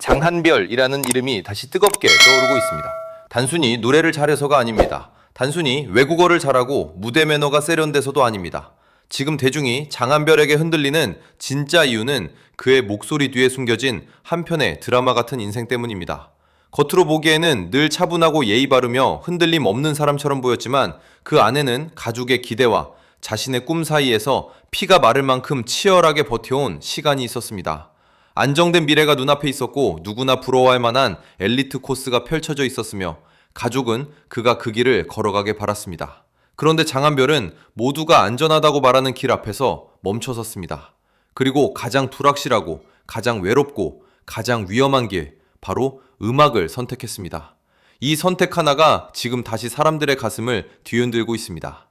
장한별이라는 이름이 다시 뜨겁게 떠오르고 있습니다. 단순히 노래를 잘해서가 아닙니다. 단순히 외국어를 잘하고 무대 매너가 세련돼서도 아닙니다. 지금 대중이 장한별에게 흔들리는 진짜 이유는 그의 목소리 뒤에 숨겨진 한편의 드라마 같은 인생 때문입니다. 겉으로 보기에는 늘 차분하고 예의 바르며 흔들림 없는 사람처럼 보였지만 그 안에는 가족의 기대와 자신의 꿈 사이에서 피가 마를 만큼 치열하게 버텨온 시간이 있었습니다. 안정된 미래가 눈앞에 있었고 누구나 부러워할 만한 엘리트 코스가 펼쳐져 있었으며 가족은 그가 그 길을 걸어가게 바랐습니다. 그런데 장한별은 모두가 안전하다고 말하는 길 앞에서 멈춰섰습니다. 그리고 가장 불확실하고 가장 외롭고 가장 위험한 길, 바로 음악을 선택했습니다. 이 선택 하나가 지금 다시 사람들의 가슴을 뒤흔들고 있습니다.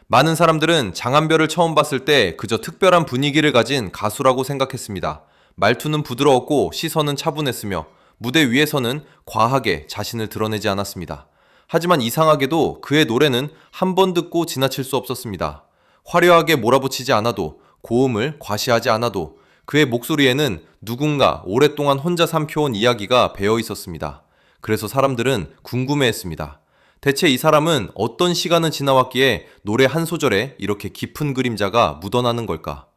많은 사람들은 장한별을 처음 봤을 때 그저 특별한 분위기를 가진 가수라고 생각했습니다. 말투는 부드러웠고 시선은 차분했으며 무대 위에서는 과하게 자신을 드러내지 않았습니다. 하지만 이상하게도 그의 노래는 한 번 듣고 지나칠 수 없었습니다. 화려하게 몰아붙이지 않아도, 고음을 과시하지 않아도 그의 목소리에는 누군가 오랫동안 혼자 삼켜온 이야기가 배어 있었습니다. 그래서 사람들은 궁금해했습니다. 대체 이 사람은 어떤 시간을 지나왔기에 노래 한 소절에 이렇게 깊은 그림자가 묻어나는 걸까?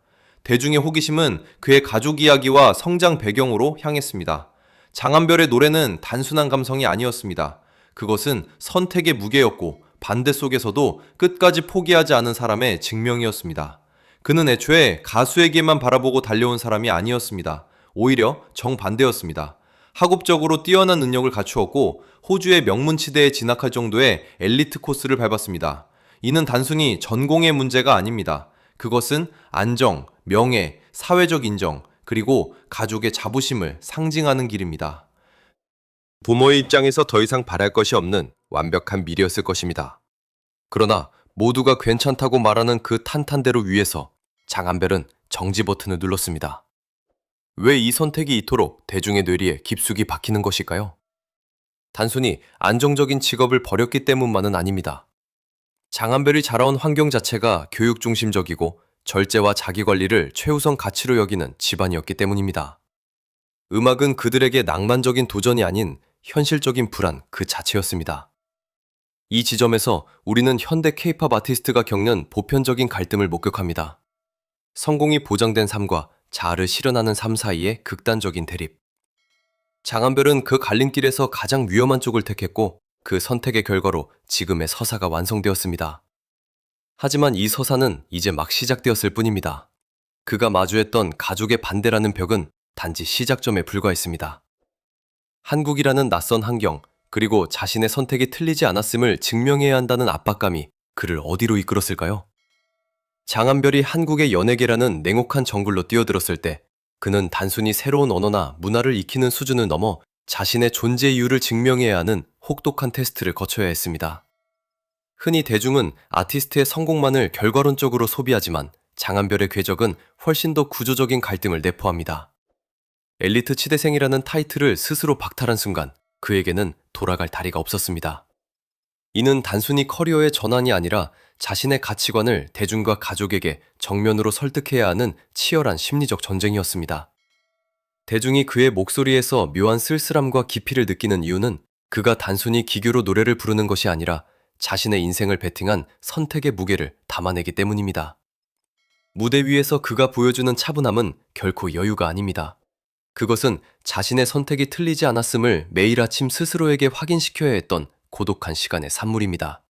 대중의 호기심은 그의 가족 이야기와 성장 배경으로 향했습니다. 장한별의 노래는 단순한 감성이 아니었습니다. 그것은 선택의 무게였고 반대 속에서도 끝까지 포기하지 않은 사람의 증명이었습니다. 그는 애초에 가수에게만 바라보고 달려온 사람이 아니었습니다. 오히려 정반대였습니다. 학업적으로 뛰어난 능력을 갖추었고 호주의 명문치대에 진학할 정도의 엘리트 코스를 밟았습니다. 이는 단순히 전공의 문제가 아닙니다. 그것은 안정, 명예, 사회적 인정, 그리고 가족의 자부심을 상징하는 길입니다. 부모의 입장에서 더 이상 바랄 것이 없는 완벽한 미래였을 것입니다. 그러나 모두가 괜찮다고 말하는 그 탄탄대로 위에서 장한별은 정지 버튼을 눌렀습니다. 왜 이 선택이 이토록 대중의 뇌리에 깊숙이 박히는 것일까요? 단순히 안정적인 직업을 버렸기 때문만은 아닙니다. 장한별이 자라온 환경 자체가 교육 중심적이고 절제와 자기관리를 최우선 가치로 여기는 집안이었기 때문입니다. 음악은 그들에게 낭만적인 도전이 아닌 현실적인 불안 그 자체였습니다. 이 지점에서 우리는 현대 K-팝 아티스트가 겪는 보편적인 갈등을 목격합니다. 성공이 보장된 삶과 자아를 실현하는 삶 사이의 극단적인 대립. 장한별은 그 갈림길에서 가장 위험한 쪽을 택했고 그 선택의 결과로 지금의 서사가 완성되었습니다. 하지만 이 서사는 이제 막 시작되었을 뿐입니다. 그가 마주했던 가족의 반대라는 벽은 단지 시작점에 불과했습니다. 한국이라는 낯선 환경, 그리고 자신의 선택이 틀리지 않았음을 증명해야 한다는 압박감이 그를 어디로 이끌었을까요? 장한별이 한국의 연예계라는 냉혹한 정글로 뛰어들었을 때 그는 단순히 새로운 언어나 문화를 익히는 수준을 넘어 자신의 존재 이유를 증명해야 하는 혹독한 테스트를 거쳐야 했습니다. 흔히 대중은 아티스트의 성공만을 결과론적으로 소비하지만 장한별의 궤적은 훨씬 더 구조적인 갈등을 내포합니다. 엘리트 치대생이라는 타이틀을 스스로 박탈한 순간 그에게는 돌아갈 다리가 없었습니다. 이는 단순히 커리어의 전환이 아니라 자신의 가치관을 대중과 가족에게 정면으로 설득해야 하는 치열한 심리적 전쟁이었습니다. 대중이 그의 목소리에서 묘한 쓸쓸함과 깊이를 느끼는 이유는 그가 단순히 기교로 노래를 부르는 것이 아니라 자신의 인생을 베팅한 선택의 무게를 담아내기 때문입니다. 무대 위에서 그가 보여주는 차분함은 결코 여유가 아닙니다. 그것은 자신의 선택이 틀리지 않았음을 매일 아침 스스로에게 확인시켜야 했던 고독한 시간의 산물입니다.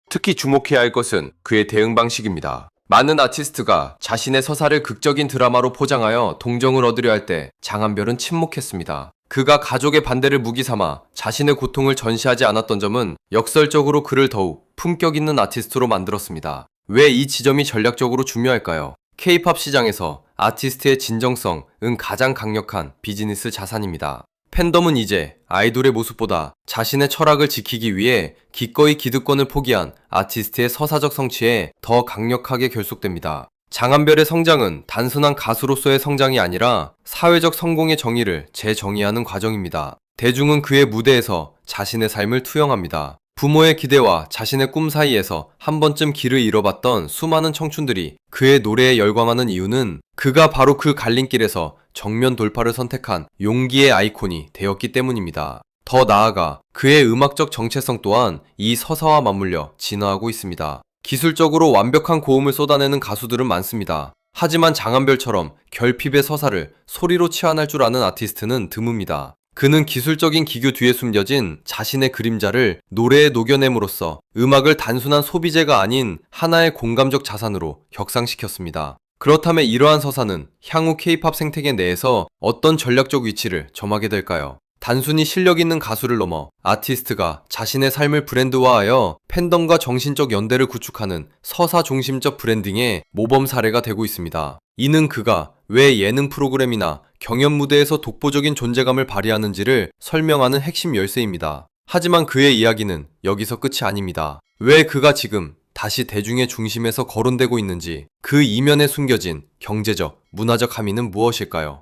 특히 주목해야 할 것은 그의 대응 방식입니다. 많은 아티스트가 자신의 서사를 극적인 드라마로 포장하여 동정을 얻으려 할 때 장한별은 침묵했습니다. 그가 가족의 반대를 무기 삼아 자신의 고통을 전시하지 않았던 점은 역설적으로 그를 더욱 품격 있는 아티스트로 만들었습니다. 왜 이 지점이 전략적으로 중요할까요? K-팝 시장에서 아티스트의 진정성은 가장 강력한 비즈니스 자산입니다. 팬덤은 이제 아이돌의 모습보다 자신의 철학을 지키기 위해 기꺼이 기득권을 포기한 아티스트의 서사적 성취에 더 강력하게 결속됩니다. 장한별의 성장은 단순한 가수로서의 성장이 아니라 사회적 성공의 정의를 재정의하는 과정입니다. 대중은 그의 무대에서 자신의 삶을 투영합니다. 부모의 기대와 자신의 꿈 사이에서 한 번쯤 길을 잃어봤던 수많은 청춘들이 그의 노래에 열광하는 이유는 그가 바로 그 갈림길에서 정면 돌파를 선택한 용기의 아이콘이 되었기 때문입니다. 더 나아가 그의 음악적 정체성 또한 이 서사와 맞물려 진화하고 있습니다. 기술적으로 완벽한 고음을 쏟아내는 가수들은 많습니다. 하지만 장한별처럼 결핍의 서사를 소리로 치환할 줄 아는 아티스트는 드뭅니다. 그는 기술적인 기교 뒤에 숨겨진 자신의 그림자를 노래에 녹여냄으로써 음악을 단순한 소비재가 아닌 하나의 공감적 자산으로 격상시켰습니다. 그렇다면 이러한 서사는 향후 K-팝 생태계 내에서 어떤 전략적 위치를 점하게 될까요? 단순히 실력 있는 가수를 넘어 아티스트가 자신의 삶을 브랜드화하여 팬덤과 정신적 연대를 구축하는 서사 중심적 브랜딩의 모범 사례가 되고 있습니다. 이는 그가 왜 예능 프로그램이나 경연 무대에서 독보적인 존재감을 발휘하는지를 설명하는 핵심 열쇠입니다. 하지만 그의 이야기는 여기서 끝이 아닙니다. 왜 그가 지금 다시 대중의 중심에서 거론되고 있는지, 그 이면에 숨겨진 경제적, 문화적 함의는 무엇일까요?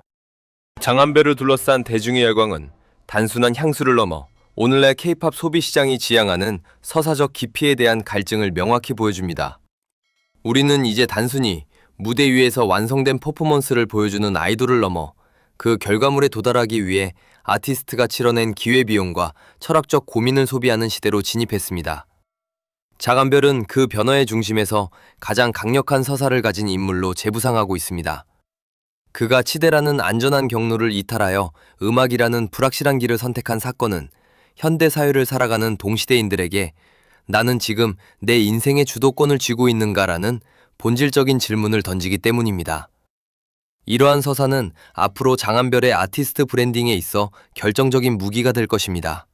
장한별을 둘러싼 대중의 열광은 단순한 향수를 넘어 오늘날 K-팝 소비 시장이 지향하는 서사적 깊이에 대한 갈증을 명확히 보여줍니다. 우리는 이제 단순히 무대 위에서 완성된 퍼포먼스를 보여주는 아이돌을 넘어 그 결과물에 도달하기 위해 아티스트가 치러낸 기회비용과 철학적 고민을 소비하는 시대로 진입했습니다. 장한별은 그 변화의 중심에서 가장 강력한 서사를 가진 인물로 재부상하고 있습니다. 그가 치대라는 안전한 경로를 이탈하여 음악이라는 불확실한 길을 선택한 사건은 현대 사회를 살아가는 동시대인들에게 나는 지금 내 인생의 주도권을 쥐고 있는가라는 본질적인 질문을 던지기 때문입니다. 이러한 서사는 앞으로 장한별의 아티스트 브랜딩에 있어 결정적인 무기가 될 것입니다.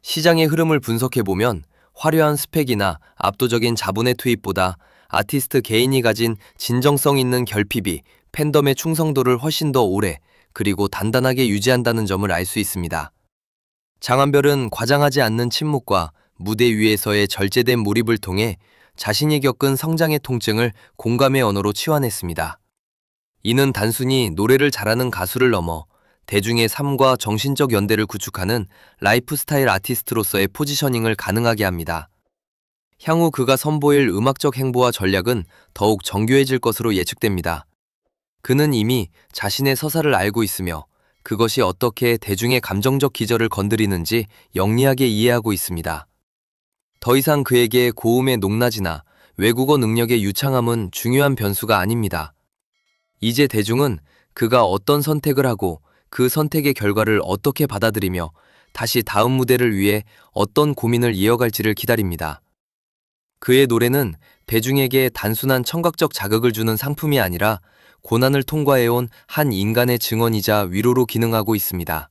시장의 흐름을 분석해보면 화려한 스펙이나 압도적인 자본의 투입보다 아티스트 개인이 가진 진정성 있는 결핍이 팬덤의 충성도를 훨씬 더 오래 그리고 단단하게 유지한다는 점을 알 수 있습니다. 장한별은 과장하지 않는 침묵과 무대 위에서의 절제된 몰입을 통해 자신이 겪은 성장의 통증을 공감의 언어로 치환했습니다. 이는 단순히 노래를 잘하는 가수를 넘어 대중의 삶과 정신적 연대를 구축하는 라이프스타일 아티스트로서의 포지셔닝을 가능하게 합니다. 향후 그가 선보일 음악적 행보와 전략은 더욱 정교해질 것으로 예측됩니다. 그는 이미 자신의 서사를 알고 있으며 그것이 어떻게 대중의 감정적 기저를 건드리는지 영리하게 이해하고 있습니다. 더 이상 그에게 고음의 높낮이나 외국어 능력의 유창함은 중요한 변수가 아닙니다. 이제 대중은 그가 어떤 선택을 하고 그 선택의 결과를 어떻게 받아들이며 다시 다음 무대를 위해 어떤 고민을 이어갈지를 기다립니다. 그의 노래는 대중에게 단순한 청각적 자극을 주는 상품이 아니라 고난을 통과해온 한 인간의 증언이자 위로로 기능하고 있습니다.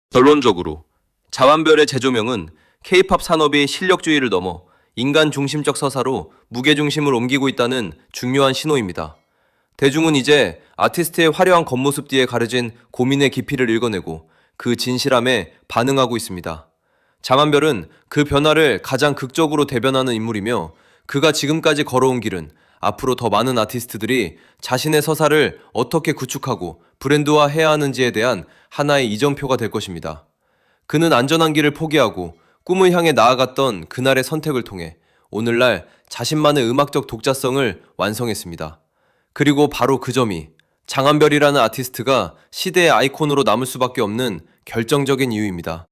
결론적으로 장한별의 재조명은 K-팝 산업이 실력주의를 넘어 인간 중심적 서사로 무게중심을 옮기고 있다는 중요한 신호입니다. 대중은 이제 아티스트의 화려한 겉모습 뒤에 가려진 고민의 깊이를 읽어내고 그 진실함에 반응하고 있습니다. 장한별은 그 변화를 가장 극적으로 대변하는 인물이며 그가 지금까지 걸어온 길은 앞으로 더 많은 아티스트들이 자신의 서사를 어떻게 구축하고 브랜드화해야 하는지에 대한 하나의 이정표가 될 것입니다. 그는 안전한 길을 포기하고 꿈을 향해 나아갔던 그날의 선택을 통해 오늘날 자신만의 음악적 독자성을 완성했습니다. 그리고 바로 그 점이 장한별이라는 아티스트가 시대의 아이콘으로 남을 수밖에 없는 결정적인 이유입니다.